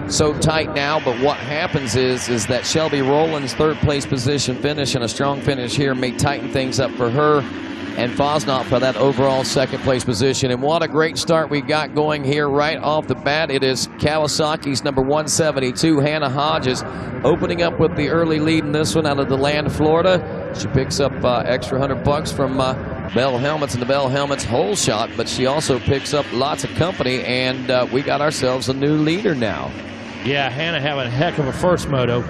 so tight now, but what happens is that Shelby Rowland's third place position finish and a strong finish here may tighten things up for her and Fosnaught for that overall second place position. And what a great start we got going here right off the bat. It is Kawasaki's number 172, Hannah Hodges, opening up with the early lead in this one out of DeLand, Florida. She picks up extra $100 from Bell Helmets and the Bell Helmets hole shot, but she also picks up lots of company, and we got ourselves a new leader now. Yeah, Hannah having a heck of a first moto.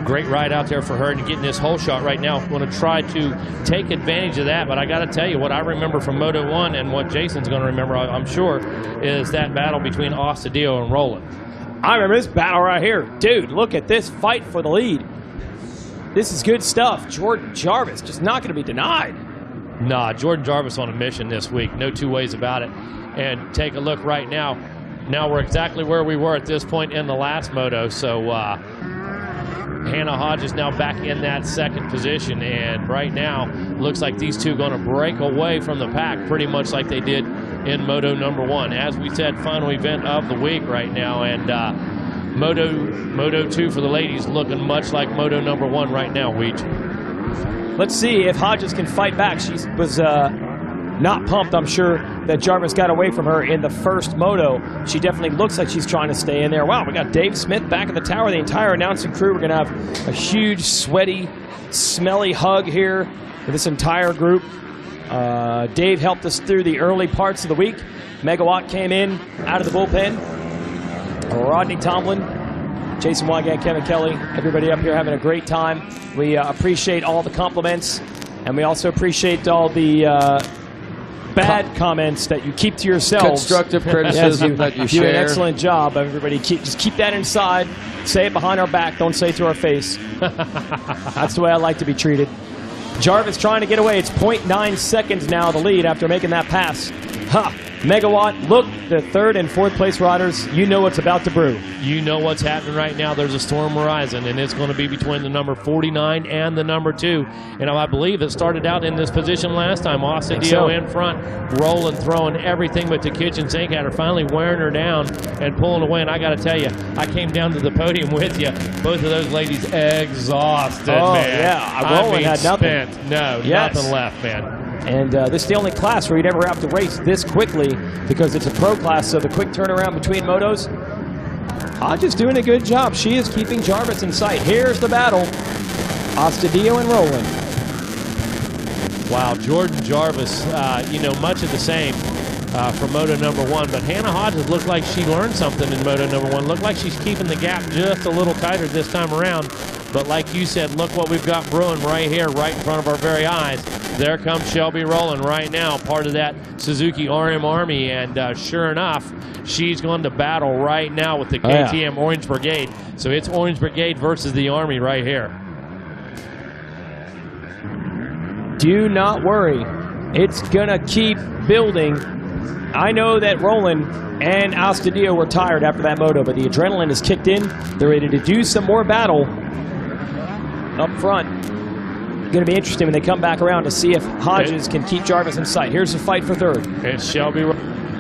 Great ride out there for her and getting this hole shot right now. Want to try to take advantage of that, but I got to tell you what I remember from Moto 1 and what Jason's going to remember, I'm sure, is that battle between Astudillo and Rowland. I remember this battle right here. Dude, look at this fight for the lead. This is good stuff. Jordan Jarvis just not going to be denied. Nah, Jordan Jarvis on a mission this week. No two ways about it. And take a look right now. Now we're exactly where we were at this point in the last moto. So Hannah Hodges now back in that second position. And right now, looks like these two going to break away from the pack pretty much like they did in Moto number 1. As we said, final event of the week right now. And Moto 2 for the ladies looking much like Moto number 1 right now, Weege. Let's see if Hodges can fight back. She was not pumped, I'm sure, that Jarvis got away from her in the first moto. She definitely looks like she's trying to stay in there. Wow, we got Dave Smith back in the tower, the entire announcing crew. We're going to have a huge, sweaty, smelly hug here with this entire group. Dave helped us through the early parts of the week. Megawatt came in out of the bullpen. Rodney Tomlin, Jason Wygant, Kevin Kelly, everybody up here having a great time. We appreciate all the compliments, and we also appreciate all the bad comments that you keep to yourselves. Constructive criticism that you share. Do an excellent job. Everybody, just keep that inside. Say it behind our back. Don't say it to our face. That's the way I like to be treated. Jarvis trying to get away. It's 0.9 seconds now, the lead after making that pass. Ha! Megawatt, look, the third and fourth place riders, you know what's about to brew. You know what's happening right now. There's a storm horizon, and it's going to be between the number 49 and the number 2. And I believe it started out in this position last time. Astudillo in front, Rowland throwing everything but the kitchen sink at her, finally wearing her down and pulling away. And I got to tell you, I came down to the podium with you. Both of those ladies exhausted, man. Yeah, Rowland had nothing. Spent. No, nothing left, man. And this is the only class where you never have to race this quickly because it's a pro class, so the quick turnaround between motos. Hodges doing a good job. She is keeping Jarvis in sight. Here's the battle. Astudillo and Rowland. Wow, Jordan Jarvis, you know, much of the same for Moto number 1, but Hannah Hodges looked like she learned something in Moto number 1. Looked like she's keeping the gap just a little tighter this time around. But like you said, look what we've got brewing right here, right in front of our very eyes. There comes Shelby Rowland right now, part of that Suzuki RM Army, and sure enough, she's going to battle right now with the KTM Orange Brigade. So it's Orange Brigade versus the Army right here. Do not worry. It's going to keep building. I know that Rowland and Astudillo were tired after that moto, but the adrenaline has kicked in. They're ready to do some more battle up front. Going to be interesting when they come back around to see if Hodges can keep Jarvis in sight. Here's the fight for third. And Shelby,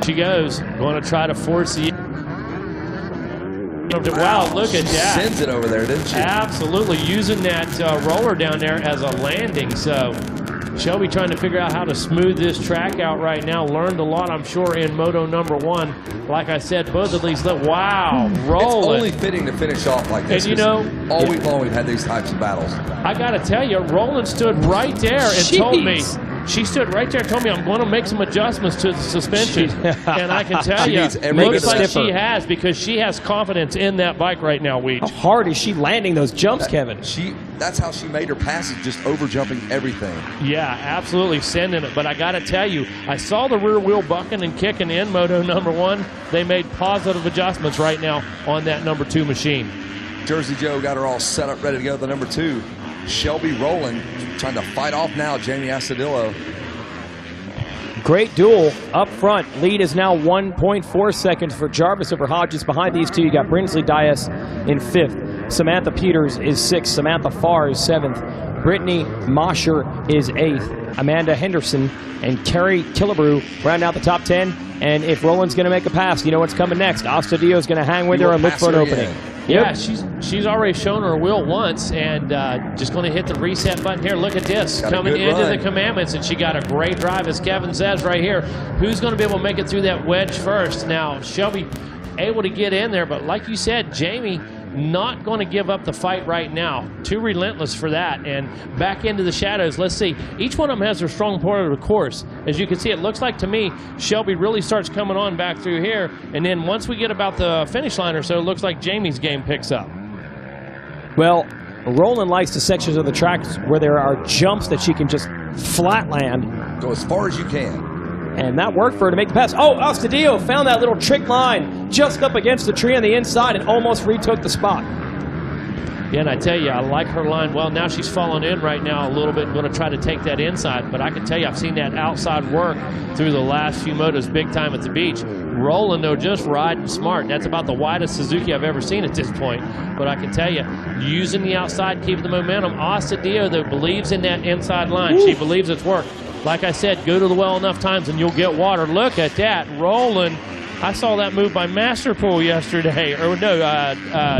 she goes, going to try to force the... Wow, look at that. She sends it over there, didn't she? Absolutely, using that roller down there as a landing. So Shelby trying to figure out how to smooth this track out right now. Learned a lot, I'm sure, in Moto number 1. Like I said, both of these, look, wow, Rowland. It's only fitting to finish off like this. And you know, all week long we've had these types of battles. I got to tell you, Rowland stood right there and told me, she stood right there and told me, I'm going to make some adjustments to the suspension. And I can tell you, looks like she has, because she has confidence in that bike right now, Weege. How hard is she landing those jumps, Kevin? That's how she made her passes, just over jumping everything. Yeah, absolutely sending it. But I got to tell you, I saw the rear wheel bucking and kicking in Moto number 1. They made positive adjustments right now on that number 2 machine. Jersey Joe got her all set up, ready to go to the number 2. Shelby Rowland trying to fight off now Jamie Astudillo. Great duel up front. Lead is now 1.4 seconds for Jarvis over Hodges. Behind these two, you got Brinsley Dias in 5th. Samantha Peters is 6th. Samantha Farr is 7th. Brittany Mosher is 8th. Amanda Henderson and Carrie Killebrew round out the top 10. And if Roland's going to make a pass, you know what's coming next. Astudillo's going to hang with her and look for an opening. Yeah, she's already shown her wheel once, and just going to hit the reset button here. Look at this, coming into the commandments, and she got a great drive, as Kevin says right here. Who's going to be able to make it through that wedge first? Now, Shelby able to get in there, but like you said, Jamie not going to give up the fight right now. Too relentless for that. And back into the shadows. Let's see. Each one of them has their strong part of the course. As you can see, it looks like to me Shelby really starts coming on back through here. And then once we get about the finish line or so, it looks like Jamie's game picks up. Well, Roland likes the sections of the track where there are jumps that she can just flat land. Go as far as you can. And that worked for her to make the pass. Oh, Astudillo found that little trick line just up against the tree on the inside and almost retook the spot. Yeah, and I tell you, I like her line. Well, now she's falling in right now a little bit, going to try to take that inside. But I can tell you, I've seen that outside work through the last few motos big time at the beach. Roland, though, just riding smart. That's about the widest Suzuki I've ever seen at this point. But I can tell you, using the outside, keeping the momentum. Astudillo, though, believes in that inside line. She believes it's worked. Like I said, go to the well enough times and you'll get water. Look at that. Roland. I saw that move by Masterpool yesterday. Or no,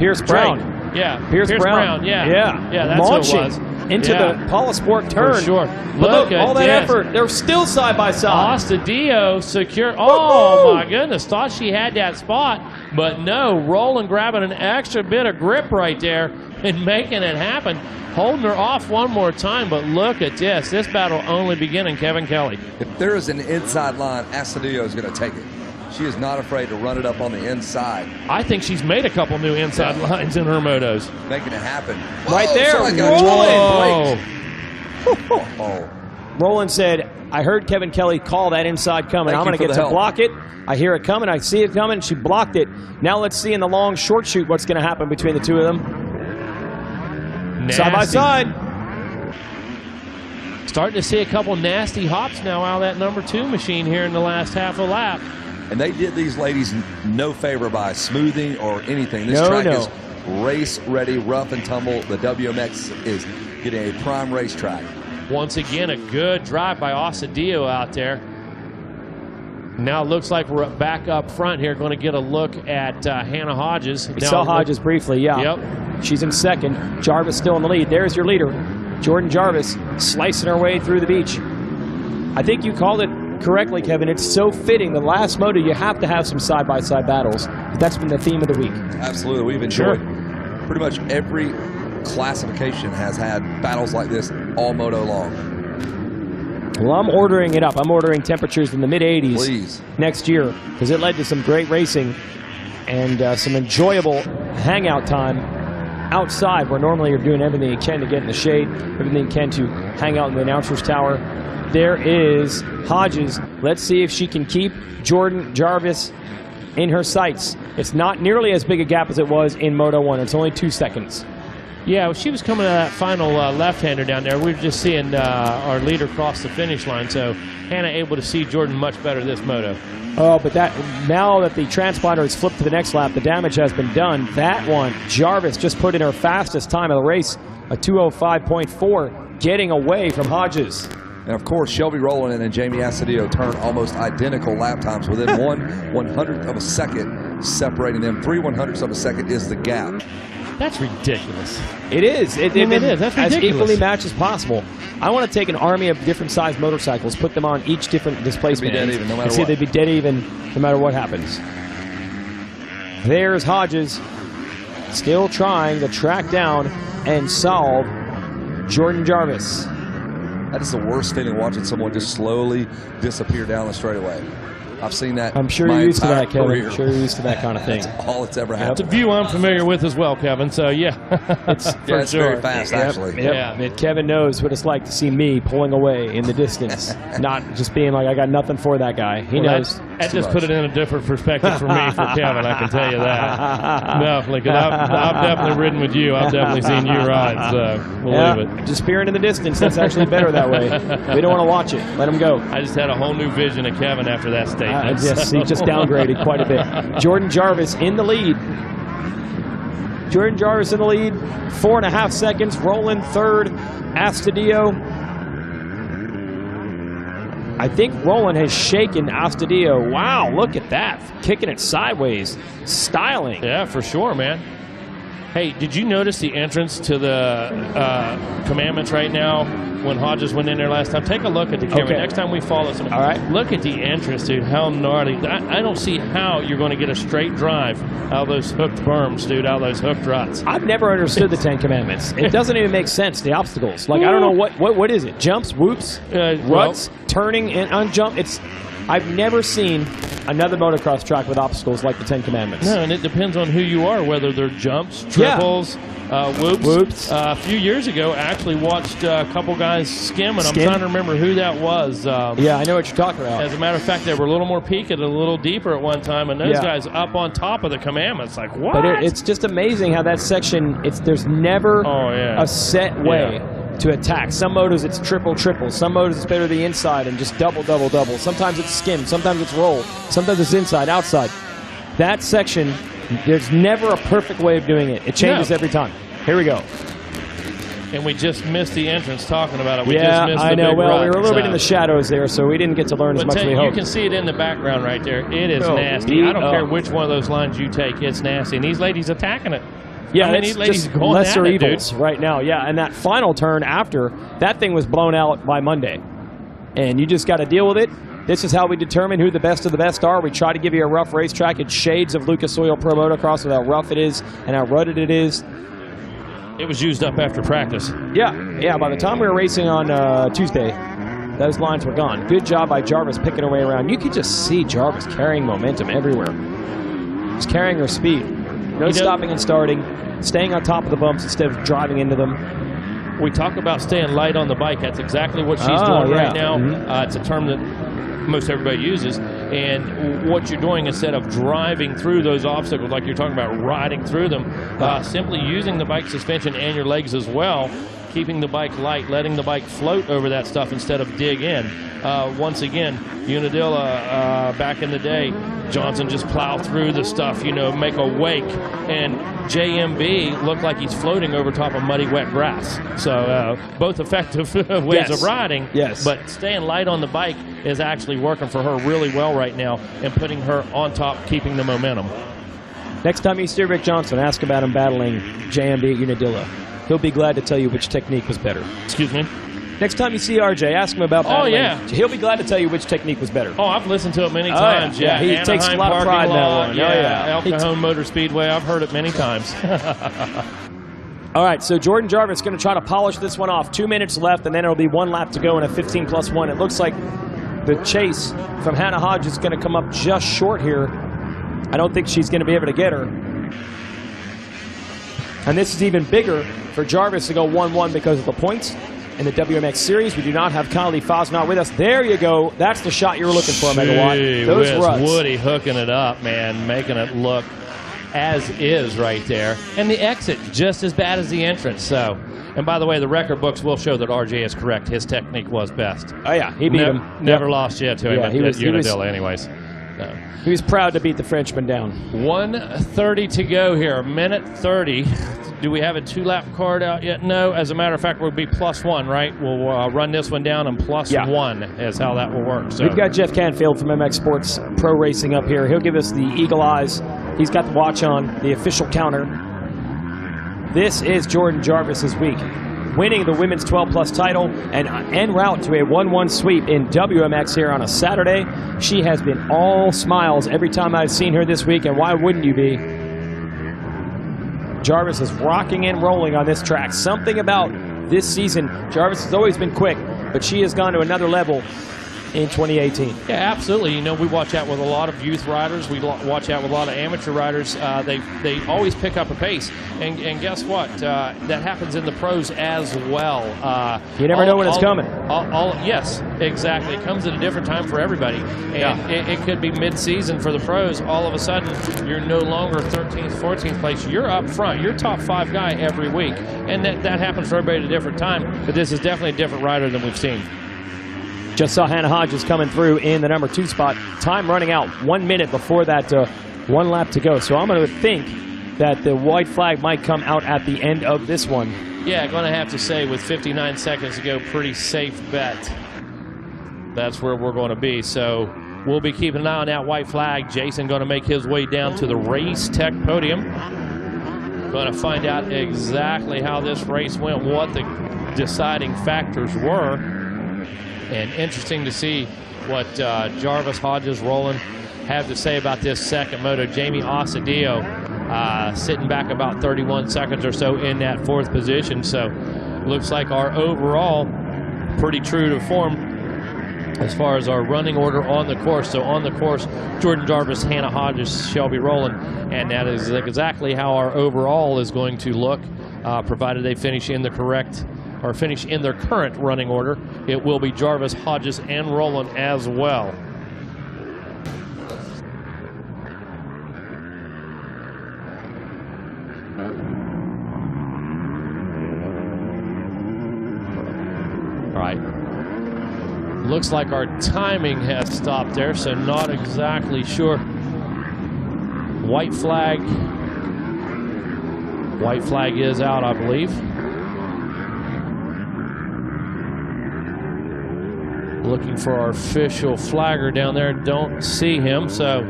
Pierce Brown. Yeah. Pierce Brown. Yeah. Yeah. That's launching what it was. into the Paula Sport turn. For sure. But look at all that this. effort. They're still side by side. Astudillo secure. Oh, my goodness. Thought she had that spot. But no, Roland grabbing an extra bit of grip right there and making it happen. Holding her off one more time, but look at this. This battle only beginning, Kevin Kelly. If there is an inside line, Astudillo is going to take it. She is not afraid to run it up on the inside. I think she's made a couple new inside lines in her motos. Making it happen. Right there. Whoa. Roland said, I heard Kevin Kelly call that inside coming. I'm going to get to block it. I hear it coming. I see it coming. She blocked it. Now let's see in the long short shoot what's going to happen between the two of them. Nasty. Side by side. Starting to see a couple nasty hops now out of that number 2 machine here in the last half a lap. And they did these ladies no favor by smoothing or anything. This track is race ready, rough and tumble. The WMX is getting a prime racetrack. Once again, a good drive by Astudillo out there. Now it looks like we're back up front here, going to get a look at Hannah Hodges. We saw Hodges briefly, yeah. Yep. She's in second. Jarvis still in the lead. There's your leader, Jordan Jarvis, slicing her way through the beach. I think you called it correctly, Kevin. It's so fitting. The last moto, you have to have some side-by-side battles. That's been the theme of the week. Absolutely. We've enjoyed pretty much every classification has had battles like this all moto long. Well, I'm ordering it up. I'm ordering temperatures in the mid-80s next year because it led to some great racing and some enjoyable hangout time outside where normally you're doing everything you can to get in the shade, everything you can to hang out in the announcer's tower. There is Hodges. Let's see if she can keep Jordan Jarvis in her sights. It's not nearly as big a gap as it was in Moto 1. It's only 2 seconds. Yeah, she was coming to that final left-hander down there. We were just seeing our leader cross the finish line, so Hannah able to see Jordan much better this moto. Oh, but now that the transponder has flipped to the next lap, the damage has been done. That one, Jarvis just put in her fastest time of the race, a 2:05.4, getting away from Hodges. And of course, Shelby Rowland and Jamie Astudillo turned almost identical lap times within 1/100th of a second, separating them. 3/100ths of a second is the gap. That's ridiculous. It is. It is. That's ridiculous. As equally matched as possible. I want to take an army of different sized motorcycles, put them on each different displacement, dead even, no matter and see what. they'd be dead even no matter what happens. There's Hodges, still trying to track down and solve Jordan Jarvis. That is the worst feeling, watching someone just slowly disappear down the straightaway. I've seen that. I'm sure you're used to that, Kevin. I'm sure you're used to that kind of thing. That's all that's ever happened. It's a view I'm familiar with as well, Kevin. So yeah, it's very fast, actually. Yep. Yeah, Kevin knows what it's like to see me pulling away in the distance, not just being like I got nothing for that guy. He knows. That just put it in a different perspective for me, for Kevin. I can tell you that. Definitely, because I've definitely ridden with you. I've definitely seen you ride. So believe it. Disappearing in the distance. That's actually better that way. We don't want to watch it. Let him go. I just had a whole new vision of Kevin after that statement. Yes, he just downgraded quite a bit. Jordan Jarvis in the lead. Jordan Jarvis in the lead. 4.5 seconds. Roland third. Astudillo. I think Roland has shaken Astudillo. Wow, look at that. Kicking it sideways. Styling. Yeah, for sure, man. Hey, did you notice the entrance to the Commandments right now when Hodges went in there last time? Take a look at the camera. Okay. Next time we follow somebody, all right. Look at the entrance, dude. How gnarly. I don't see how you're going to get a straight drive out of those hooked berms, dude, out of those hooked ruts. I've never understood the Ten Commandments. It doesn't even make sense, the obstacles. Like, I don't know, what is it? Jumps, whoops, ruts, turning, and unjump? I've never seen another motocross track with obstacles like the Ten Commandments. No, and it depends on who you are, whether they're jumps, triples, whoops. A few years ago, I actually watched a couple guys skim, and I'm trying to remember who that was. Yeah, I know what you're talking about. As a matter of fact, they were a little more peaked, a little deeper at one time, and those guys up on top of the Commandments. Like, what? But it's just amazing how that section, there's never a set way to attack. Some motos it's triple. Some motos it's better the inside and just double. Sometimes it's skim, sometimes it's roll, sometimes it's inside, outside. That section, there's never a perfect way of doing it. It changes every time. Here we go. And we just missed the entrance talking about it. We just missed I the know. big Well, rut, we were a little bit in the shadows there, so we didn't get to learn as much as we hoped. You can see it in the background right there. It is nasty. I don't care which one of those lines you take. It's nasty. And these ladies attacking it. Yeah, I mean, it's these ladies just going lesser at it, evils dude. right now. Yeah, and that final turn after, that thing was blown out by Monday. And you just got to deal with it. This is how we determine who the best of the best are. We try to give you a rough racetrack. It's shades of Lucas Oil Pro Motocross with how rough it is and how rutted it is. It was used up after practice. Yeah. By the time we were racing on Tuesday, those lines were gone. Good job by Jarvis picking her way around. You could just see Jarvis carrying momentum everywhere. Just carrying her speed. No stopping and starting, staying on top of the bumps instead of driving into them. We talk about staying light on the bike. That's exactly what she's doing right now. It's a term that most everybody uses. And what you're doing, instead of driving through those obstacles like you're talking about, riding through them, simply using the bike suspension and your legs as well, keeping the bike light, letting the bike float over that stuff instead of dig in. Once again, Unadilla, back in the day, Johnson just plow through the stuff, make a wake, and JMB looked like he's floating over top of muddy, wet grass. So both effective ways of riding, but staying light on the bike is actually working for her really well right now and putting her on top, keeping the momentum. Next time you see Rick Johnson, ask about him battling JMB at Unadilla. He'll be glad to tell you which technique was better. Excuse me? Next time you see RJ, ask him about battling. Oh, yeah. He'll be glad to tell you which technique was better. Oh, I've listened to it many times. Yeah. He Anaheim takes a lot of pride in that one. El Cajon Motor Speedway. I've heard it many times. All right, so Jordan Jarvis is going to try to polish this one off. 2 minutes left, and then it'll be 1 lap to go in a 15+1. It looks like the chase from Hannah Hodges is going to come up just short here. I don't think she's going to be able to get her. And this is even bigger for Jarvis to go 1-1 because of the points in the WMX series. We do not have Kylie Fosnot with us. There you go. That's the shot you were looking for, Megawatt. Those ruts. Woody hooking it up, man, making it look as is right there. And the exit just as bad as the entrance. So, and by the way, the record books will show that RJ is correct. His technique was best. Oh, yeah. He beat him. Never lost yet to him at Unadilla anyways. No. He was proud to beat the Frenchman down. 1:30 to go here, minute 30. Do we have a 2-lap card out yet? No. As a matter of fact, we'll be +1, right? We'll run this one down and +1 is how that will work. So we've got Jeff Canfield from MX Sports Pro Racing up here. He'll give us the eagle eyes. He's got the watch on, the official counter. This is Jordan Jarvis's week, winning the women's 12+ title and en route to a 1-1 sweep in WMX here on a Saturday. She has been all smiles every time I've seen her this week, and why wouldn't you be? Jarvis is rocking and rolling on this track. Something about this season, Jarvis has always been quick, but she has gone to another level in 2018. Yeah, absolutely. We watch out with a lot of youth riders. We watch out with a lot of amateur riders. They always pick up a pace. And guess what? That happens in the pros as well. You never know when it's coming. Yes, exactly. It comes at a different time for everybody. And it could be mid-season for the pros. All of a sudden, you're no longer 13th, 14th place. You're up front. You're top 5 guy every week. And that happens for everybody at a different time. But this is definitely a different rider than we've seen. Just saw Hannah Hodges coming through in the number 2 spot. Time running out 1 minute before that 1 lap to go. So I'm going to think that the white flag might come out at the end of this one. Yeah, going to have to say with 59 seconds to go, pretty safe bet. that's where we're going to be. So we'll be keeping an eye on that white flag. Jason going to make his way down to the race tech podium. Going to find out exactly how this race went, what the deciding factors were. And interesting to see what Jarvis, Hodges, Rowland have to say about this second moto. Jamie Osadillo sitting back about 31 seconds or so in that 4th position. So looks like our overall pretty true to form as far as our running order on the course. So on the course, Jordan Jarvis, Hannah Hodges, Shelby Rowland, and that is exactly how our overall is going to look, provided they finish in the correct or finish in their current running order. It will be Jarvis, Hodges, and Rowland as well. All right. Looks like our timing has stopped there, so not exactly sure. White flag. White flag is out, I believe. Looking for our official flagger down there. Don't see him, so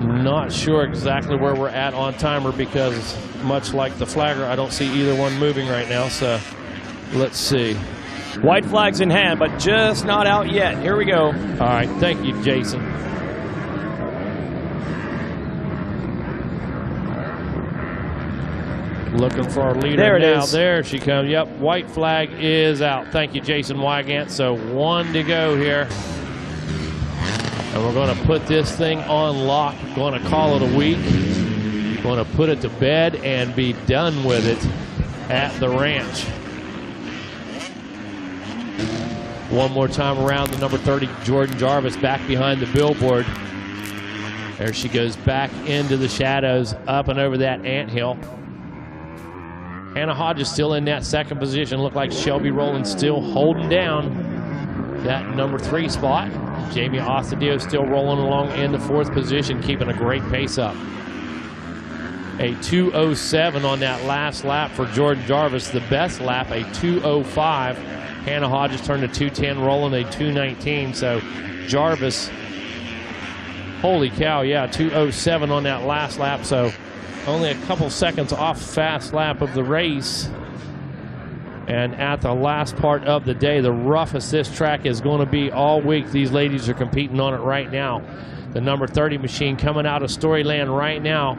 not sure exactly where we're at on timer, because much like the flagger, I don't see either one moving right now, so let's see. White flag's in hand, but just not out yet. Here we go. All right, thank you, Jason. Looking for our leader there now. Is. There she comes. Yep, white flag is out. Thank you, Jason Wygant. So 1 to go here. And we're going to put this thing on lock. Going to call it a week. Going to put it to bed and be done with it at the ranch. One more time around the number 30, Jordan Jarvis, back behind the billboard. There she goes back into the shadows, up and over that anthill. Hannah Hodges still in that 2nd position. Look like Shelby Rowland still holding down that number 3 spot. Jamie Osadillo still rolling along in the 4th position, keeping a great pace up. A 2:07 on that last lap for Jordan Jarvis. The best lap, a 2:05. Hannah Hodges turned a 2:10, Rowland a 2:19. So Jarvis, holy cow, yeah, 2:07 on that last lap. So only a couple seconds off fast lap of the race. And at the last part of the day, the roughest this track is going to be all week. These ladies are competing on it right now. The number 30 machine coming out of Storyland right now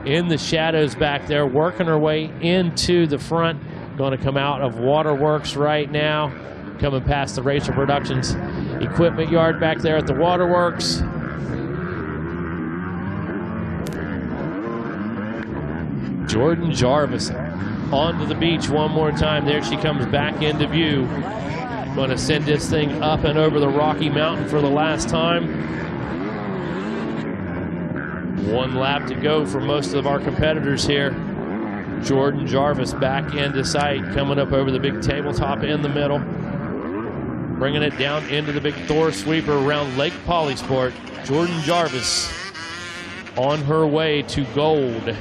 in the shadows back there, working her way into the front. Going to come out of Waterworks right now, coming past the Racer Productions equipment yard back there at the Waterworks. Jordan Jarvis onto the beach one more time. There she comes back into view. Going to send this thing up and over the Rocky Mountain for the last time. 1 lap to go for most of our competitors here. Jordan Jarvis back into sight, coming up over the big tabletop in the middle. Bringing it down into the big Thor sweeper around Lake Polysport. Jordan Jarvis on her way to gold.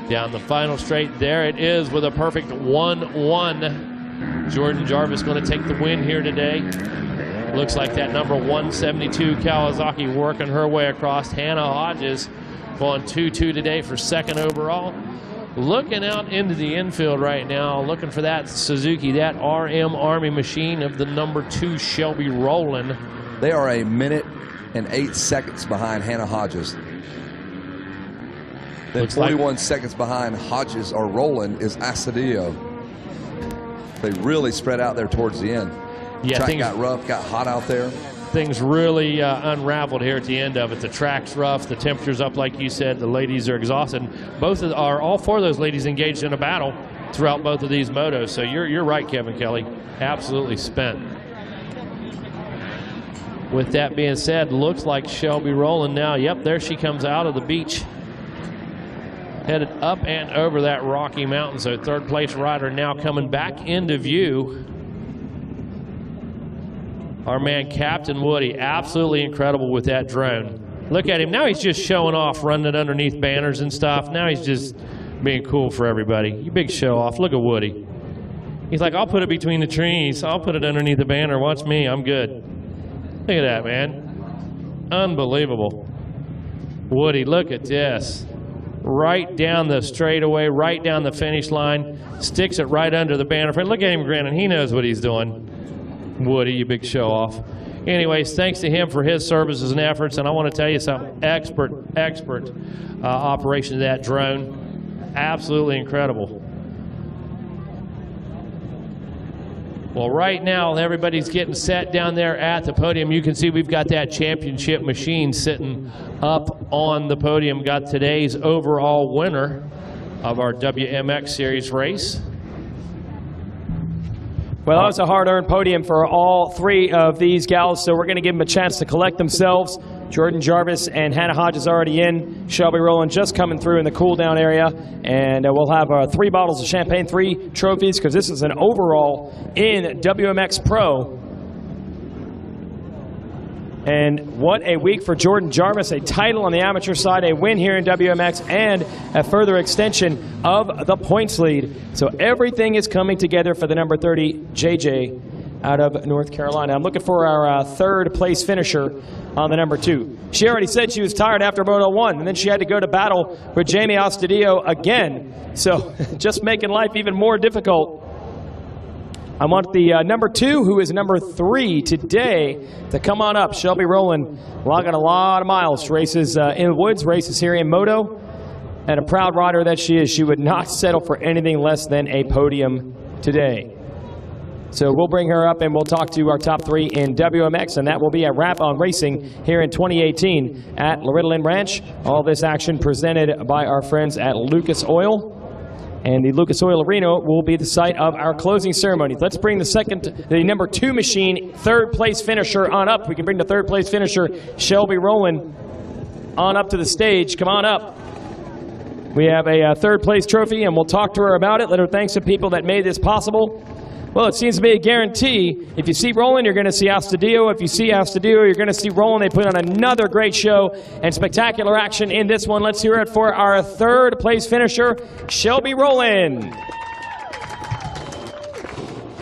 Down the final straight, there it is with a perfect 1-1. Jordan Jarvis going to take the win here today. Looks like that number 172 Kawasaki working her way across. Hannah Hodges going 2-2 today for 2nd overall. Looking out into the infield right now, looking for that Suzuki, that RM Army machine of the number 2 Shelby Rowland. They are 1 minute and 8 seconds behind Hannah Hodges. Then 41 seconds behind Hodges or Rowland is Osadillo. They really spread out there towards the end. Yeah, track got rough, got hot out there. Things really unraveled here at the end of it. The track's rough, the temperature's up, like you said. The ladies are exhausted. All 4 of those ladies engaged in a battle throughout both of these motos. So you're right, Kevin Kelly. Absolutely spent. With that being said, looks like Shelby Rowland now. Yep, there she comes out of the beach. Headed up and over that Rocky Mountain. So 3rd place rider now coming back into view. Our man, Captain Woody, absolutely incredible with that drone. Look at him. Now he's just showing off, running it underneath banners and stuff. Now he's just being cool for everybody. You big show off. Look at Woody. He's like, I'll put it between the trees. I'll put it underneath the banner. Watch me. I'm good. Look at that, man. Unbelievable. Woody, look at this. Right down the straightaway, right down the finish line. Sticks it right under the banner. Look at him grinning. He knows what he's doing. Woody, you big show off. Anyways, thanks to him for his services and efforts, and I want to tell you something, expert operation of that drone. Absolutely incredible. Well, right now, everybody's getting set down there at the podium. You can see we've got that championship machine sitting up on the podium. Got today's overall winner of our WMX Series race. Well, that was a hard-earned podium for all three of these gals, so we're going to give them a chance to collect themselves. Jordan Jarvis and Hannah Hodges already in. Shelby Rowland just coming through in the cool-down area. And we'll have 3 bottles of champagne, 3 trophies, because this is an overall in WMX Pro. And what a week for Jordan Jarvis, a title on the amateur side, a win here in WMX, and a further extension of the points lead. So everything is coming together for the number 30, JJ, out of North Carolina. I'm looking for our third place finisher on the number 2. She already said she was tired after Moto 1, and then she had to go to battle with Jamie Ostadio again. So just making life even more difficult. I want the number 2, who is number 3 today, to come on up. Shelby Rowland logging a lot of miles. Races in the woods, races here in Moto. And a proud rider that she is, she would not settle for anything less than a podium today. So we'll bring her up and we'll talk to our top 3 in WMX, and that will be a wrap on racing here in 2018 at Loretta Lynn Ranch. All this action presented by our friends at Lucas Oil. And the Lucas Oil Arena will be the site of our closing ceremony. Let's bring the number 2 machine, third place finisher on up. We can bring the third place finisher, Shelby Rowland, on up to the stage. Come on up. We have a third place trophy, and we'll talk to her about it. Let her thank some people that made this possible. Well, it seems to be a guarantee. If you see Rowland, you're going to see Astadio. If you see Astadio, you're going to see Rowland. They put on another great show and spectacular action in this one. Let's hear it for our third place finisher, Shelby Rowland.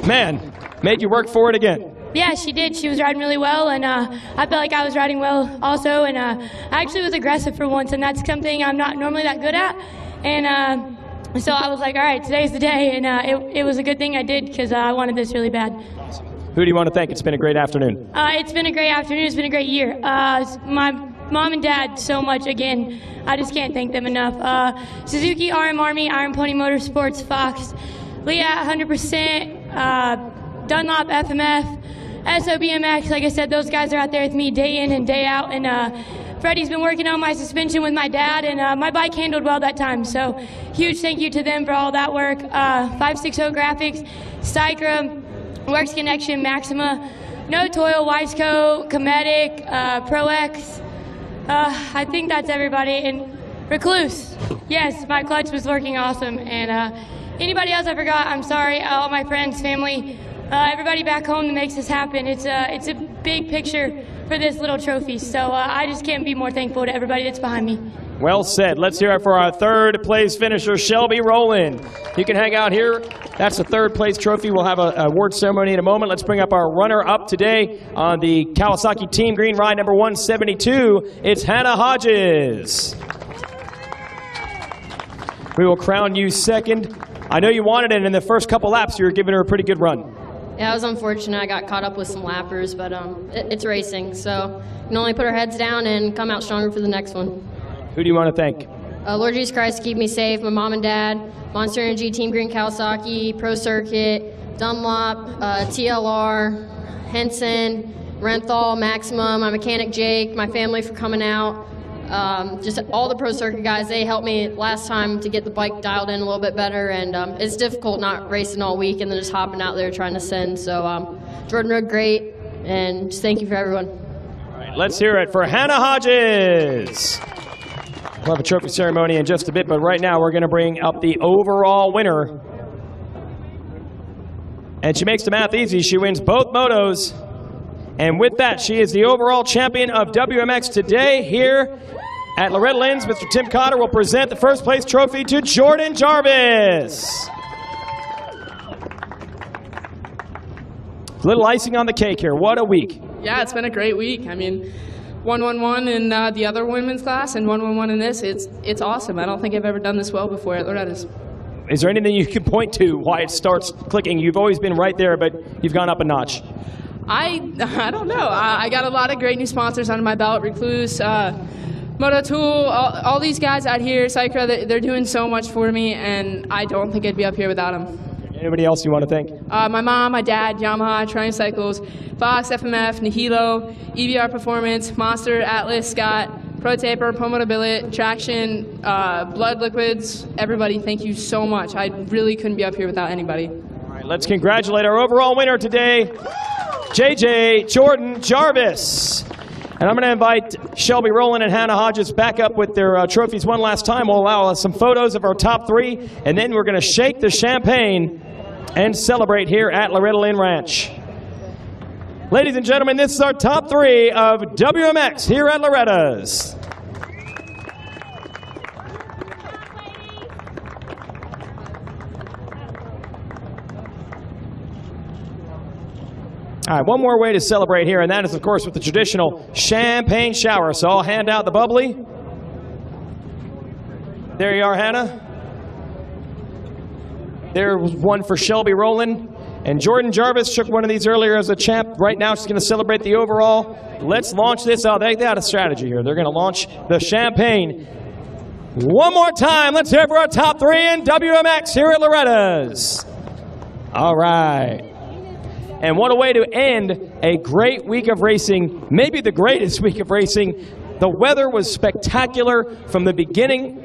Man, made you work for it again. Yeah, she did. She was riding really well, and I felt like I was riding well also. And I actually was aggressive for once, and that's something I'm not normally that good at. And so I was like, all right, today's the day, and it was a good thing I did because I wanted this really bad. Awesome. Who do you want to thank? It's been a great afternoon. It's been a great afternoon. It's been a great year. My mom and dad so much again. I just can't thank them enough. Suzuki, RM Army, Iron Pony Motorsports, Fox, Leah 100%, Dunlop, FMF, WMX. Like I said, those guys are out there with me day in and day out, and Freddie's been working on my suspension with my dad, and my bike handled well that time. So huge thank you to them for all that work. 560 Graphics, Cycra, Works Connection, Maxima, No Toil, Wiseco, Cometic, ProX. I think that's everybody. And Recluse. Yes, my clutch was working awesome. And anybody else I forgot, I'm sorry. All my friends, family, everybody back home that makes this happen. It's a big picture for this little trophy, so I just can't be more thankful to everybody that's behind me. Well said. Let's hear it for our third place finisher, Shelby Rowland. You can hang out here. That's the third place trophy. We'll have an award ceremony in a moment. Let's bring up our runner-up today on the Kawasaki Team Green ride number 172. It's Hannah Hodges. We will crown you second. I know you wanted it, and in the first couple laps, you were giving her a pretty good run. Yeah, it was unfortunate. I got caught up with some lappers, but it's racing, so you can only put our heads down and come out stronger for the next one. Who do you want to thank? Lord Jesus Christ, keep me safe. My mom and dad, Monster Energy, Team Green Kawasaki, Pro Circuit, Dunlop, TLR, Henson, Renthal, Maxima, my mechanic Jake, my family for coming out. Just all the Pro Circuit guys, they helped me last time to get the bike dialed in a little bit better, and it's difficult not racing all week and then just hopping out there trying to send. So Jordan rode great, and just thank you for everyone. All right, let's hear it for Hannah Hodges. We'll have a trophy ceremony in just a bit, but right now we're going to bring up the overall winner. And she makes the math easy. She wins both motos And with that, she is the overall champion of WMX today here at Loretta Lynn's. Mr. Tim Cotter will present the first place trophy to Jordan Jarvis. Little icing on the cake here. What a week. Yeah, it's been a great week. I mean, 1-1-1 in the other women's class and 1-1-1 in this. It's awesome. I don't think I've ever done this well before at Loretta's. Is there anything you can point to why it starts clicking? You've always been right there, but you've gone up a notch. I don't know. I got a lot of great new sponsors under my belt. Recluse, Moto Tool, all these guys out here, Cycra, they're doing so much for me, and I don't think I'd be up here without them. Anybody else you want to thank? My mom, my dad, Yamaha, Triumph Cycles, Fox, FMF, Nihilo, EVR Performance, Monster, Atlas, Scott, Pro Taper, Promoto Billet, Traction, Blood Liquids, everybody, thank you so much. I really couldn't be up here without anybody. All right, let's congratulate our overall winner today, JJ Jordan Jarvis. And I'm going to invite Shelby Rowland and Hannah Hodges back up with their trophies one last time. We'll allow us some photos of our top three, and then we're going to shake the champagne and celebrate here at Loretta Lynn Ranch. Ladies and gentlemen, this is our top three of WMX here at Loretta's. All right, one more way to celebrate here, and that is, of course, with the traditional champagne shower. So I'll hand out the bubbly. There you are, Hannah. There was one for Shelby Rowland. And Jordan Jarvis took one of these earlier as a champ. Right now, she's going to celebrate the overall. Let's launch this out. They got a strategy here. They're going to launch the champagne. One more time. Let's hear it for our top three in WMX here at Loretta's. All right. And what a way to end a great week of racing, maybe the greatest week of racing. The weather was spectacular from the beginning